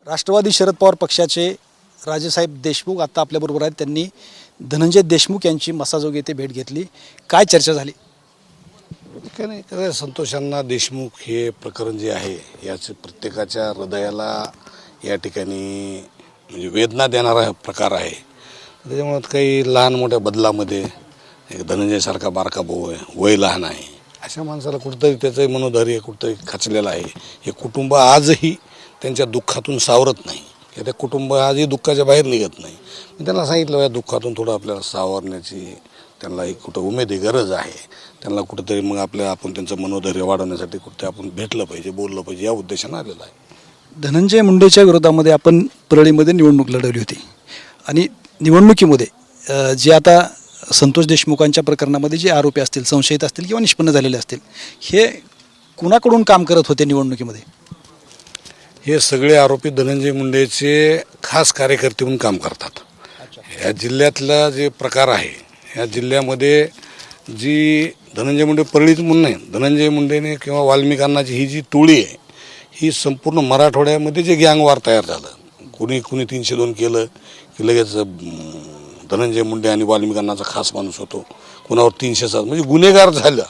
राष्ट्रवादी शरद पवार पक्षाचे राजेसाहेब देशमुख आता आपल्याबरोबर आहेत. त्यांनी धनंजय देशमुख यांची मसाजोग येथे भेट घेतली. काय चर्चा झाली? काय नाही, काय संतोषांना देशमुख हे प्रकरण जे आहे याचे प्रत्येकाच्या हृदयाला या ठिकाणी म्हणजे वेदना देणारा प्रकार आहे. त्याच्यामुळे काही लहान मोठ्या बदलामध्ये एक धनंजयसारखा बारका भाऊ आहे, वय लहान आहे, अशा माणसाला कुठंतरी त्याचं मनोधैर्य कुठंतरी खचलेलं आहे. हे कुटुंब आजही त्यांच्या दुःखातून सावरत नाही, त्या कुटुंब आजही दुःखाच्या बाहेर निघत नाही. मी त्यांना सांगितलं या दुःखातून थोडं आपल्याला सावरण्याची त्यांना एक कुठं उमेदी गरज आहे. त्यांना कुठंतरी मग आपण त्यांचं मनोधैर्य वाढवण्यासाठी कुठे आपण भेटलं पाहिजे, बोललं पाहिजे, या उद्देशानं आलेलं आहे. धनंजय मुंडेच्या विरोधामध्ये आपण परळीमध्ये निवडणूक लढवली होती आणि निवडणुकीमध्ये जे आता संतोष देशमुखांच्या प्रकरणामध्ये जे आरोपी असतील, संशयित असतील किंवा निष्पन्न झालेले असतील, हे कुणाकडून काम करत होते निवडणुकीमध्ये? हे सगळे आरोपी धनंजय मुंडेचे खास कार्यकर्ते म्हणून काम करतात. या जिल्ह्यातला जे प्रकार आहे, या जिल्ह्यामध्ये जी धनंजय मुंडे परळीच म्हणून नाही, धनंजय मुंडेने किंवा वाल्मिकांनाची ही जी टोळी आहे ही संपूर्ण मराठवाड्यामध्ये जे गँगवार तयार झालं, कुणी 302 केलं की लगेच धनंजय मुंडे आणि वाल्मिकांनाचा खास माणूस होतो, कुणावर 307 म्हणजे गुन्हेगार झालं.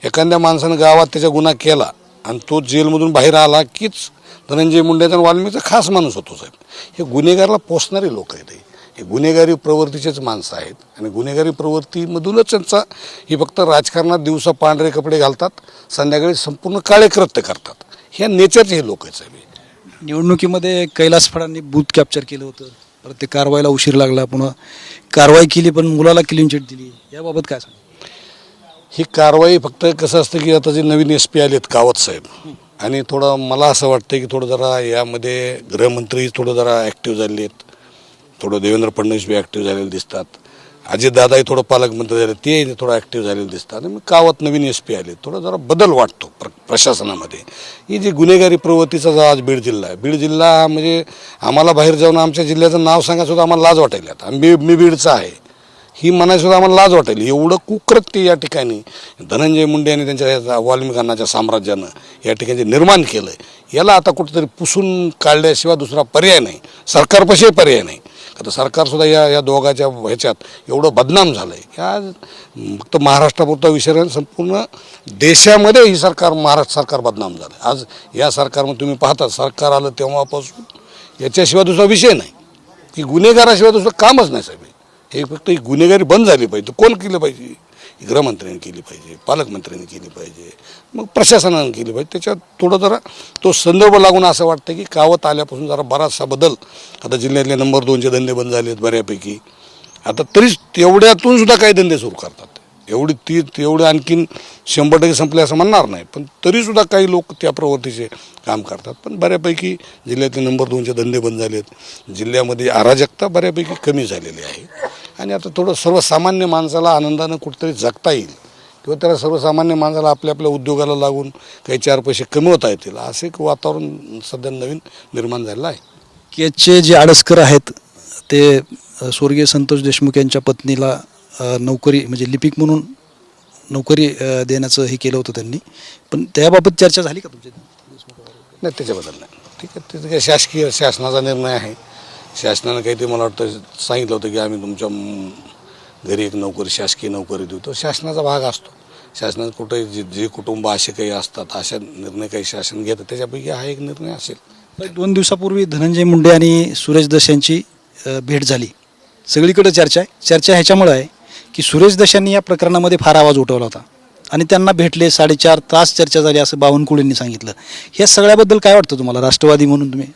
एखाद्या माणसानं गावात त्याचा गुन्हा केला आणि तो जेलमधून बाहेर आला कीच धनंजय मुंडेचा आणि वाल्मिकचा खास माणूस होतो. साहेब, हे गुन्हेगारला पोसणारे लोक आहेत. हे गुन्हेगारी प्रवृत्तीचेच माणसं आहेत आणि गुन्हेगारी प्रवृत्तीमधूनच त्यांचा ही फक्त राजकारणात दिवसा पांढरे कपडे घालतात, संध्याकाळी संपूर्ण काळे कृत्य करतात. ह्या नेचरचे हे लोक आहेत. साहेब, निवडणुकीमध्ये कैलास फळांनी बूथ कॅप्चर केलं होतं, परत ते कारवाईला उशीर लागला, पुन्हा कारवाई केली पण मुलाला क्लीन चिट दिली, याबाबत काय सांग? ही कारवाई फक्त कसं असतं की आता जे नवीन SP आलेत कावत साहेब, आणि थोडं मला असं वाटतं की थोडं जरा यामध्ये गृहमंत्री थोडं जरा ॲक्टिव्ह झाले आहेत, थोडं देवेंद्र फडणवीस बी ॲक्टिव्ह झालेले दिसतात, अजितदादाही थोडं पालकमंत्री झाले ते थोडं ॲक्टिव्ह झालेले दिसतात, आणि मग कावत नवीन SP आले, थोडं जरा बदल वाटतो प्रशासनामध्ये. ही जी गुन्हेगारी प्रवृत्तीचा जो आज बीड जिल्हा आहे, बीड जिल्हा म्हणजे आम्हाला बाहेर जाऊन आमच्या जिल्ह्याचं नाव सांगायसुद्धा आम्हाला लाज वाटायला. आता मी बीडचा आहे ही म्हणायसुद्धा आम्हाला लाज वाटेल, एवढं कुकृत्य या ठिकाणी धनंजय मुंडे आणि त्यांच्या वाल्मिकांनाच्या साम्राज्यानं या ठिकाणी निर्माण केलं आहे. याला आता कुठंतरी पुसून काढल्याशिवाय दुसरा पर्याय नाही, सरकारपाशी पर्याय नाही. आता सरकारसुद्धा या दोघांच्या ह्याच्यात एवढं बदनाम झालं आहे की आज फक्त महाराष्ट्रापुरता विषय नाही, संपूर्ण देशामध्ये ही महाराष्ट्र सरकार बदनाम झालं आहे. आज या सरकारमध्ये तुम्ही पाहता सरकार आलं तेव्हापासून याच्याशिवाय दुसरा विषय नाही की गुन्हेगाराशिवाय दुसरं कामच नाही. साहेब, हे फक्त ही गुन्हेगारी बंद झाली पाहिजे. कोण केली पाहिजे? गृहमंत्र्यांनी केली पाहिजे, पालकमंत्र्यांनी केली पाहिजे, मग प्रशासनानं केली पाहिजे. त्याच्यात थोडं जरा तो संदर्भ लागून असं वाटतं की कावत आल्यापासून जरा बराचसा बदल. आता जिल्ह्यातले नंबर 2चे धंदे बंद झालेत बऱ्यापैकी. आता तरीच तेवढ्यातून सुद्धा काही धंदे सुरू करतात. तेवढे आणखीन 100% संपले असं म्हणणार नाही, पण तरीसुद्धा काही लोक त्या प्रवृत्तीचे काम करतात. पण बऱ्यापैकी जिल्ह्यातले नंबर 2चे धंदे बंद झालेत, जिल्ह्यामध्ये अराजकता बऱ्यापैकी कमी झालेली आहे. आणि आता थोडं सर्वसामान्य माणसाला आनंदानं कुठंतरी जगता येईल किंवा त्याला सर्वसामान्य माणसाला आपल्या उद्योगाला लागून काही 4 पैसे कमवता येतील असं एक वातावरण सध्या नवीन निर्माण झालेलं आहे. केजचे जे आडसकर आहेत ते स्वर्गीय संतोष देशमुख यांच्या पत्नीला नोकरी म्हणजे लिपिक म्हणून नोकरी देण्याचं हे केलं होतं त्यांनी, पण त्याबाबत चर्चा झाली का तुमच्या? नाही, त्याच्याबद्दल नाही. ठीक आहे, ते काय शासनाचा निर्णय आहे. शासनानं काही ते मला वाटतं सांगितलं होतं की आम्ही तुमच्या घरी एक शासकीय नोकरी देऊ. तो शासनाचा भाग असतो. शासनाचं कुठे जे कुटुंब असे काही असतात, अशा निर्णय काही शासन घेतं, त्याच्यापैकी हा एक निर्णय असेल. 2 दिवसापूर्वी धनंजय मुंडे आणि सुरेश दस यांची भेट झाली. सगळीकडे चर्चा आहे. चर्चा ह्याच्यामुळे आहे की सुरेश दस यांनी या प्रकरणामध्ये फार आवाज उठवला होता आणि त्यांना भेटले, 4.5 तास चर्चा झाली असं बावनकुळेंनी सांगितलं. ह्या सगळ्याबद्दल काय वाटतं तुम्हाला, राष्ट्रवादी म्हणून तुम्ही?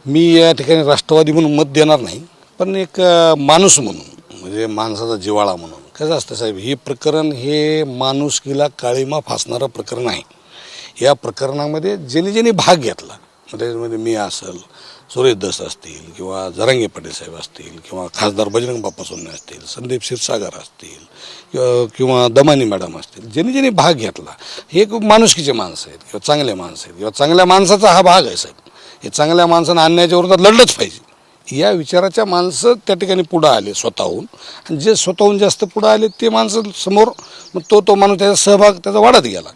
मी या ठिकाणी राष्ट्रवादी म्हणून मत देणार नाही, पण एक माणूस म्हणून म्हणजे माणसाचा जिव्हाळा म्हणून. कसं असतं साहेब, हे प्रकरण हे माणुसकीला काळीमा फासणारं प्रकरण आहे. या प्रकरणामध्ये ज्यांनी भाग घेतला, त्याच्यामध्ये मी असेल, सुरेश दस असतील किंवा जरांगे पाटील साहेब असतील किंवा खासदार बजरंग बाप्पा सोनवणे असतील, संदीप क्षीरसागर असतील किंवा दमानी मॅडम असतील, ज्यांनी भाग घेतला, हे एक माणुसकीचे माणसं आहेत किंवा चांगले माणसं आहेत किंवा चांगल्या माणसाचा हा भाग आहे. साहेब, हे चांगल्या माणसानं अन्यायाच्या विरोधात लढलंच पाहिजे या विचाराच्या माणसं त्या ठिकाणी पुढं आले स्वतःहून, आणि जे स्वतःहून जास्त पुढं आले ते माणसं समोर मग तो माणूस त्याचा सहभाग त्याचा वाढत गेला.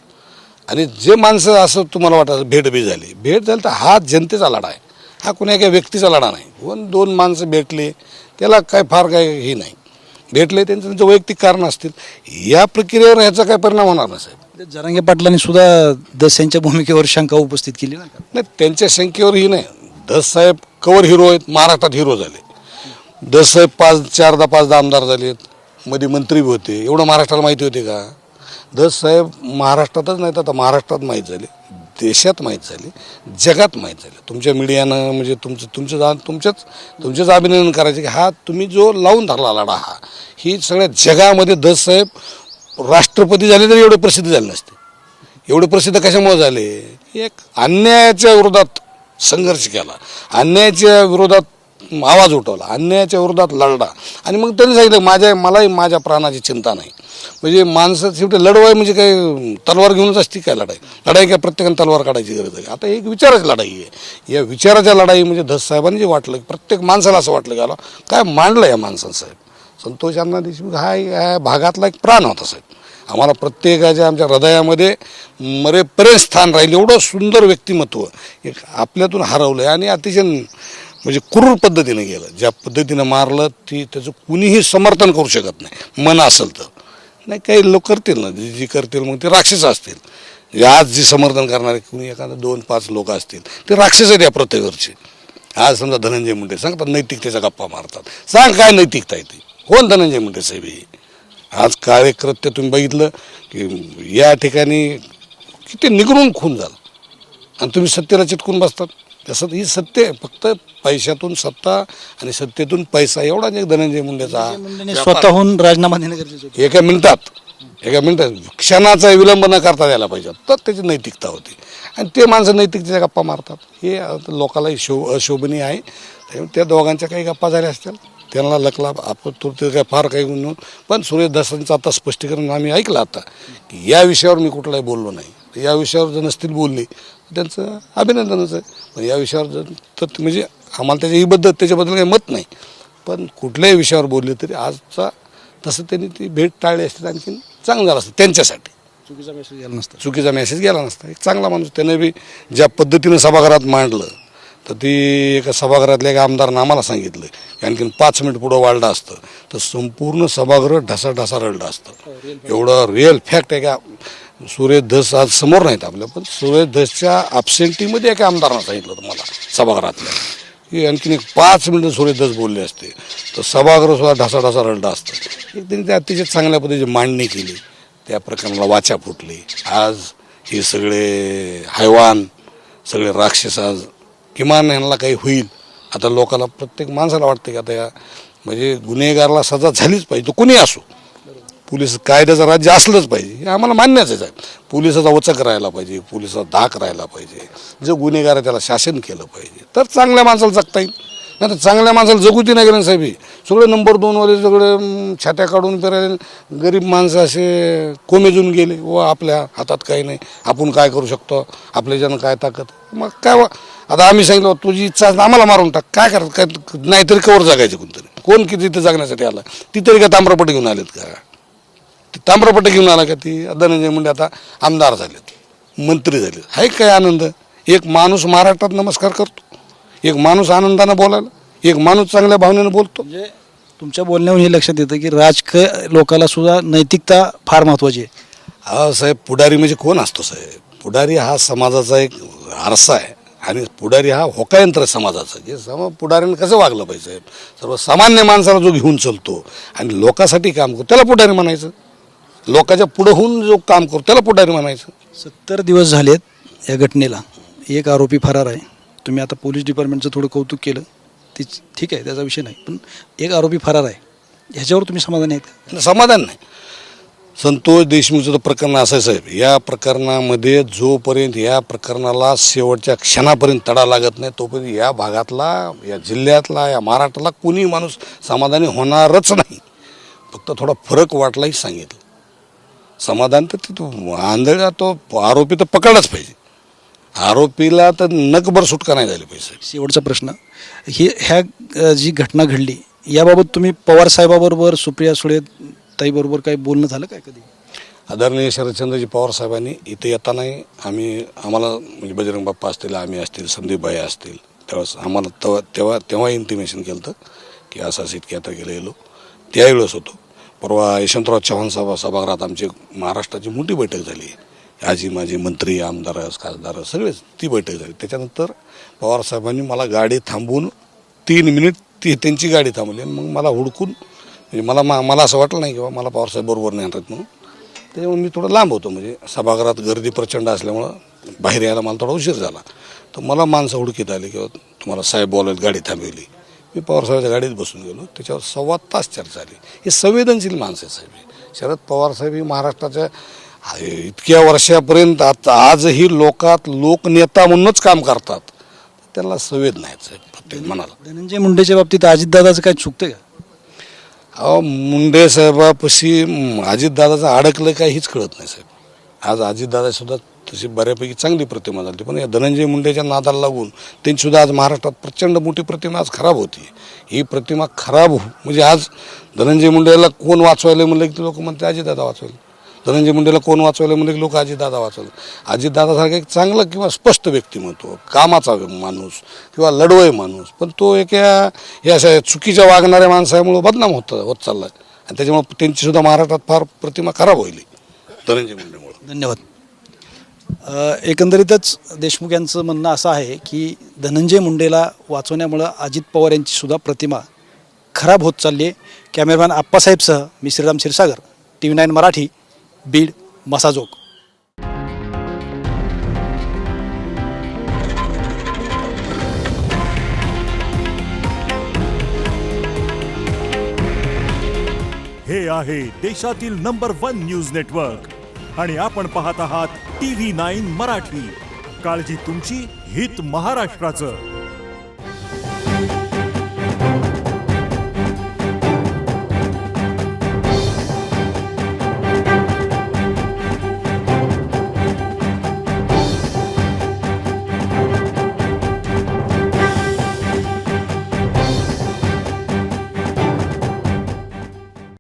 आणि जे माणसं असं तुम्हाला वाटतं भेट झाली तर हा जनतेचा लढा आहे, हा कुण्या एका व्यक्तीचा लढा नाही. दोन माणसं भेटले त्याला काय फार काय हे नाही, भेटले त्यांचं वैयक्तिक कारण असतील, या प्रक्रियेवर ह्याचा काय परिणाम होणार नाही साहेब. जरांगे पाटलांनी सुद्धा दस यांच्या भूमिकेवर शंका उपस्थित केली ना. नाही, त्यांच्या शंकेवर ही नाही. दस साहेब कवर हिरो आहेत, महाराष्ट्रात हिरो झाले. दस साहेब चारदा पाचदा आमदार झालेत, मध्ये मंत्री बी होते. एवढं महाराष्ट्राला माहिती होते का? दस साहेब महाराष्ट्रातच नाही तर आता महाराष्ट्रात माहीत झाले, देशात माहीत झाले, जगात माहीत झाले. तुमच्या मीडियानं म्हणजे तुमचेच अभिनंदन करायचे की हा तुम्ही जो लावून धरला लढा, हा ही सगळ्या जगामध्ये दस साहेब राष्ट्रपती झाले तरी एवढे प्रसिद्ध झाले नसते. एवढे प्रसिद्ध कशामुळे झाले? एक अन्यायाच्या विरोधात संघर्ष केला, अन्यायाच्या विरोधात आवाज उठवला, अन्यायाच्या विरोधात लढला. आणि मग त्यांनी सांगितलं मलाही माझ्या प्राणाची चिंता नाही. म्हणजे माणसं शेवटी लढवाय म्हणजे काय तलवार घेऊनच असते काय? लढाई काय प्रत्येकाने तलवार काढायची गरज आहे? आता एक विचाराची लढाई आहे. या विचाराच्या लढाई म्हणजे दस साहेबांनी जे वाटलं, प्रत्येक माणसाला असं वाटलं की आला काय मांडलं या माणसानं. साहेब संतोष अण्णा देशमुख हा या भागातला एक प्राण होता साहेब. आम्हाला प्रत्येकाच्या आमच्या हृदयामध्ये मरेपर्यंत स्थान राहील. एवढं सुंदर व्यक्तिमत्व एक आपल्यातून हरवलं आहे आणि अतिशय म्हणजे क्रूर पद्धतीने गेलं. ज्या पद्धतीनं मारलं त्याचं कुणीही समर्थन करू शकत नाही. मन असेल तर नाही, काही लोक करतील ना, जी करतील मग ते राक्षस असतील. आज जी समर्थन करणारे कुणी एखादं 2-5 लोक असतील ते राक्षस आहेत या प्रत्येकावरचे. आज समजा धनंजय मुंडे सांगतात नैतिकतेच्या गप्पा मारतात. सांग काय नैतिकता आहे ती? कोण धनंजय मुंडे साहेब हे? आज कार्यकृत्य तुम्ही बघितलं की या ठिकाणी किती निगरून खून झाला आणि तुम्ही सत्तेला चिटकून बसतात. तसं ही सत्य फक्त पैशातून सत्ता आणि सत्तेतून पैसा एवढाच एक धनंजय मुंडेचा स्वतःहून राजीनामा देणं गरजेचं होतं. एका मिनिटात क्षणाचा विलंब न करता द्यायला पाहिजे, तर त्याची नैतिकता होती. आणि ते माणसं नैतिकतेच्या गप्पा मारतात, हे लोकांना अशोभनीय आहे. त्या दोघांच्या काही गप्पा झाल्या असतील, त्यांना लकला आपण ते काय फार काही म्हणून. पण सुरेश दसांचं आता स्पष्टीकरण आम्ही ऐकलं आता की या विषयावर मी कुठलाही बोललो नाही. या विषयावर जर नसतील बोलली त्यांचं अभिनंदनच आहे. पण या विषयावर जर तर म्हणजे आम्हाला त्याच्याबद्दल काही मत नाही. पण कुठल्याही विषयावर बोलले तरी आजचा तसं त्यांनी ती भेट टाळली असते, आणखी चांगलं झालं असतं त्यांच्यासाठी. चुकीचा मेसेज गेला नसता. एक चांगला माणूस त्याने बी ज्या पद्धतीनं सभागृहात मांडलं, तर ती एका सभागृहातल्या एका आमदारानं आम्हाला सांगितलं की आणखीन 5 मिनिट पुढं वाढलं असतं तर संपूर्ण सभागृह ढसाढसा रडलं असतं. एवढं रिअल फॅक्ट आहे का? सुरेश धस आज समोर नाहीत आपल्या, पण सुरेश धसच्या ॲबसेंटीमध्ये एका आमदारानं सांगितलं होतं मला सभागृहातल्या की आणखीन एक 5 मिनिटं सुरेश धस बोलले असते तर सभागृहसुद्धा ढसाढसा रडलं असतं. एक त्यांनी ते अतिशय चांगल्या पद्धतीची मांडणी केली, त्या प्रकरणाला वाचा फुटली. आज हे सगळे हैवान, सगळे राक्षस आज किमान यांना काही होईल. आता लोकांना प्रत्येक माणसाला वाटतं की आता या म्हणजे गुन्हेगाराला सजा झालीच पाहिजे, तो कुणी असो. पोलीस कायद्याचं राज्य असलंच पाहिजे, हे आम्हाला मान्यच आहे. पोलिसाचा वचक राहायला पाहिजे, पोलिसाचा धाक राहायला पाहिजे. जो गुन्हेगार आहे त्याला शासन केलं पाहिजे, तर चांगल्या माणसाला जगता येईल. नाही तर चांगल्या माणसाला जगूती नाही गेलं साहेब. सगळे नंबर 2 वाले सगळे छात्या काढून फिरायला, गरीब माणसं असे कोमेजून गेले. व आपल्या हातात काही नाही, आपण काय करू शकतो, आपल्याच्यानं काय ताकद. मग काय आता आम्ही सांगितलं तुझी इच्छा आम्हाला मारून टाक, काय करत काय नाहीतरी कवर जगायचं. कोण किती तिथे जगण्यासाठी आला? ती तरी का ताम्रपट्टी घेऊन आलेत का? ती ताम्रपट्टी घेऊन आला का? ती धनंजय मुंडे आता आमदार झालेत, मंत्री झाले. आहे काय आनंद? एक माणूस महाराष्ट्रात नमस्कार करतो, एक माणूस आनंदानं बोलायला, एक माणूस चांगल्या भावनेनं बोलतो. म्हणजे तुमच्या बोलण्यावरून हे लक्षात येतं की राजकीय लोकांना सुद्धा नैतिकता फार महत्त्वाची आहे. हा साहेब, पुढारी म्हणजे कोण असतो साहेब? पुढारी हा समाजाचा एक आरसा आहे आणि पुढारी हा होकायंत्र समाजाचा. जे पुढाऱ्यानं कसं वागलं पाहिजे साहेब? सर्वसामान्य माणसाला जो घेऊन चालतो आणि लोकांसाठी काम करतो त्याला पुढारी म्हणायचं. लोकांच्या पुढं होऊन जो काम करतो त्याला पुढारी म्हणायचं. 70 दिवस झालेत या घटनेला, एक आरोपी फरार आहे. तुम्ही आता पोलीस डिपार्टमेंटचं थोडं कौतुक केलं, ते ठीक आहे, त्याचा विषय नाही. पण एक आरोपी फरार आहे, ह्याच्यावर तुम्ही समाधानी आहेत का? समाधान नाही. संतोष देशमुखचं प्रकरण असं आहे साहेब, या प्रकरणामध्ये जोपर्यंत या प्रकरणाला शेवटच्या क्षणापर्यंत तडा लागत नाही तोपर्यंत या भागातला, या जिल्ह्यातला, या महाराष्ट्राला कोणी माणूस समाधानी होणारच नाही. फक्त थोडा फरक वाटलाही सांगितलं. समाधान तर तिथं आंधळा तो आरोपी तर पकडलाच पाहिजे. आरोपीला तर नकभर सुटका नाही झाली पाहिजे. शेवटचा प्रश्न, ह्या जी घटना घडली याबाबत तुम्ही पवार साहेबाबरोबर, सुप्रिया सुळे ताईबरोबर काही बोलणं झालं काय कधी? आदरणीय शरदचंद्रजी पवार साहेबांनी इथे येतानाही आम्हाला म्हणजे बजरंग बाप्पा असतील, आम्ही असतील, संदीप भाई असतील, त्यावेळेस आम्हाला तेव्हा इंटिमेशन केलं होतं की असं इतक्या आता गेलो. त्यावेळेस होतो. परवा यशवंतराव चव्हाण सभागृहात आमची महाराष्ट्राची मोठी बैठक झाली. आजी माझे मंत्री, आमदार, खासदार सगळेच ती बैठक झाली. त्याच्यानंतर पवारसाहेबांनी मला गाडी थांबवून 3 मिनिट त्यांची गाडी थांबवली आणि मग मला हुडकून म्हणजे मला असं वाटलं नाही की बाबा मला पवारसाहेब बरोबर नाही आणत म्हणून. त्याच्यामुळे मी थोडं लांब होतो. म्हणजे सभागृहात गर्दी प्रचंड असल्यामुळं बाहेर यायला मला थोडा उशीर झाला. तर मला माणसं हुडकीत आली किंवा तुम्हाला साहेब बोलायला गाडी थांबवली. मी पवारसाहेबांच्या गाडीत बसून गेलो. त्याच्यावर 1.25 तास चर्चा झाली. हे संवेदनशील माणसं आहे साहेब. शरद पवार साहेब ही महाराष्ट्राच्या इतक्या वर्षापर्यंत आजही लोकनेता म्हणूनच काम करतात. त्यांना संवेदना आहेत साहेब प्रत्येक मनाला. धनंजय मुंडेच्या बाबतीत अजितदादाचं काय चुकतं का? अहो मुंडे साहेबापाशी अजितदादाचं अडकलं काय हीच कळत नाही साहेब. आज अजितदादा सुद्धा तशी बऱ्यापैकी चांगली प्रतिमा झाली, पण या धनंजय मुंडेच्या नादाला लागून त्यांची सुद्धा आज महाराष्ट्रात प्रचंड मोठी प्रतिमा आज खराब होती. ही प्रतिमा खराब म्हणजे आज धनंजय मुंडेला कोण वाचवायला म्हणलं की लोक म्हणते अजितदादा वाचवायला. धनंजय मुंडेला कोण वाचवायला म्हणलं की लोक अजितदादा वाचवले. अजितदादासारखं एक चांगलं किंवा स्पष्ट व्यक्तिमत्व, कामाचा माणूस किंवा लढवय माणूस, पण तो या अशा चुकीच्या वागणाऱ्या माणसामुळे बदनाम होत चालला आहे. आणि त्याच्यामुळे त्यांची सुद्धा महाराष्ट्रात फार प्रतिमा खराब होईल धनंजय मुंडेमुळे. धन्यवाद. एकंदरीतच देशमुख यांचं म्हणणं असं आहे की धनंजय मुंडेला वाचवण्यामुळं अजित पवार यांची सुद्धा प्रतिमा खराब होत चालली आहे. कॅमेरामॅन आप्पासाहेबसह मी श्रीराम क्षीरसागर, TV9 मराठी, बीड, मसाजोग. हे आहे देशातील नंबर 1 न्यूज नेटवर्क आणि आपण पाहत आहात TV9 मराठी. काळजी तुमची, हित महाराष्ट्राचं.